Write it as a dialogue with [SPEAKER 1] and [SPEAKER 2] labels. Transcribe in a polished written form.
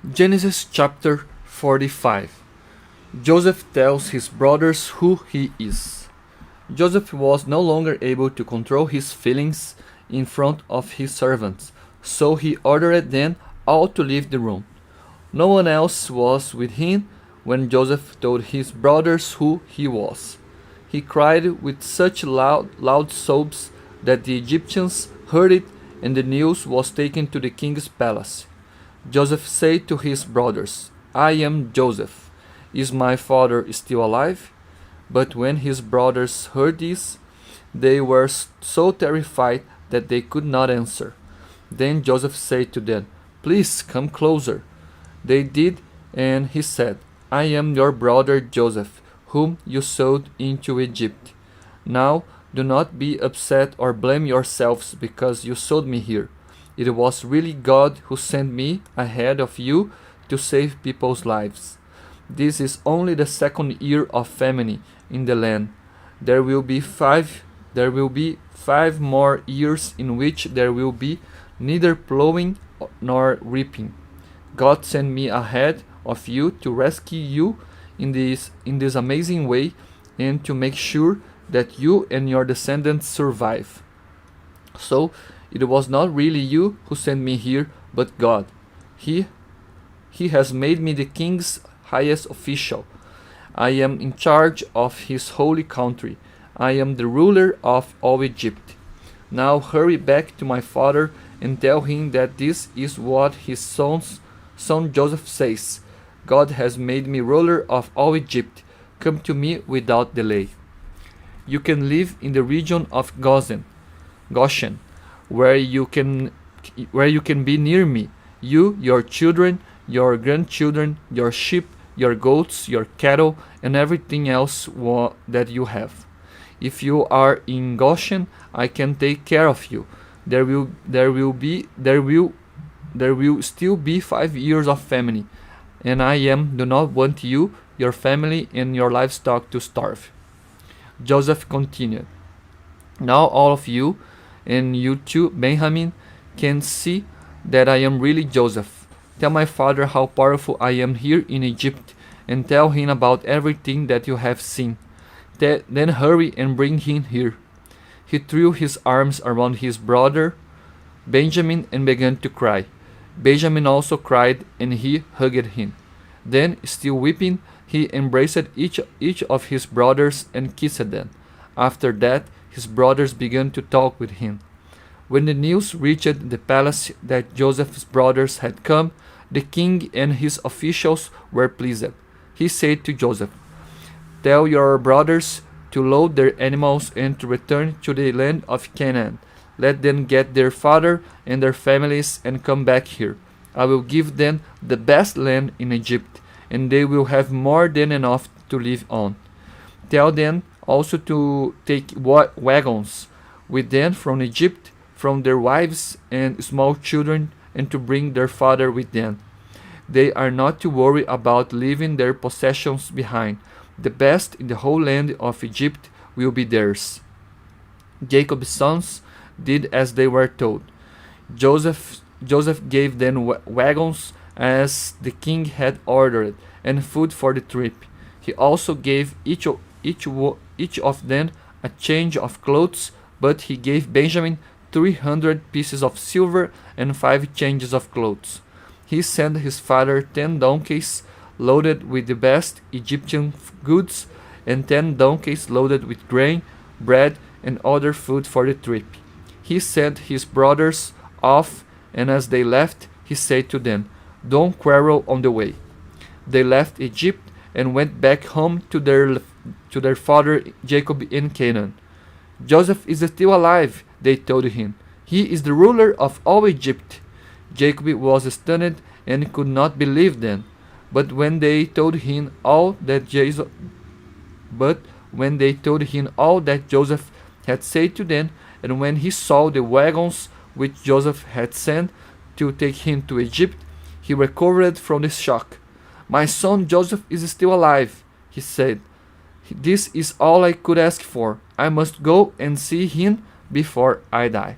[SPEAKER 1] Genesis chapter 45. Joseph tells his brothers who he is. Joseph was no longer able to control his feelings in front of his servants, so he ordered them all to leave the room. No one else was with him when Joseph told his brothers who he was. He cried with such loud sobs that the Egyptians heard it, and the news was taken to the king's palace. Joseph said to his brothers, "I am Joseph. Is my father still alive?" But when his brothers heard this, they were so terrified that they could not answer. Then Joseph said to them, "Please come closer." They did, and he said, "I am your brother Joseph, whom you sold into Egypt. Now do not be upset or blame yourselves because you sold me here. It was really God who sent me ahead of you to save people's lives. This is only the second year of famine in the land. There will be five more years in which there will be neither plowing nor reaping. God sent me ahead of you to rescue you in this amazing way and to make sure that you and your descendants survive. So it was not really you who sent me here, but God. He has made me the king's highest official. I am in charge of his holy country. I am the ruler of all Egypt. Now hurry back to my father and tell him that this is what his son Joseph says. God has made me ruler of all Egypt. Come to me without delay. You can live in the region of Goshen, where you can be near me, you, your children, your grandchildren, your sheep, your goats, your cattle, and everything else that you have. If you are in Goshen, I can take care of you. There will still be 5 years of famine, and I do not want you, your family, and your livestock to starve." Joseph continued, "Now all of you, and you too, Benjamin, can see that I am really Joseph. Tell my father how powerful I am here in Egypt, and tell him about everything that you have seen. Then hurry and bring him here." He threw his arms around his brother Benjamin and began to cry. Benjamin also cried, and he hugged him. Then, still weeping, he embraced each of his brothers and kissed them. After that, his brothers began to talk with him. When the news reached the palace that Joseph's brothers had come, the king and his officials were pleased. He said to Joseph, "Tell your brothers to load their animals and to return to the land of Canaan. Let them get their father and their families and come back here. I will give them the best land in Egypt, and they will have more than enough to live on. Tell them also to take wagons with them from Egypt, from their wives and small children, and to bring their father with them. They are not to worry about leaving their possessions behind. The best in the whole land of Egypt will be theirs." Jacob's sons did as they were told. Joseph gave them wagons as the king had ordered, and food for the trip. He also gave each of them a change of clothes, but he gave Benjamin 300 pieces of silver and 5 changes of clothes. He sent his father 10 donkeys loaded with the best Egyptian goods, and 10 donkeys loaded with grain, bread, and other food for the trip. He sent his brothers off, and as they left, he said to them, "Don't quarrel on the way." They left Egypt and went back home to their father Jacob in Canaan. "Joseph is still alive," they told him. "He is the ruler of all Egypt." Jacob was stunned and could not believe them. But when they told him all that Joseph had said to them, and when he saw the wagons which Joseph had sent to take him to Egypt, he recovered from the shock. "My son Joseph is still alive," he said. "This is all I could ask for. I must go and see him before I die."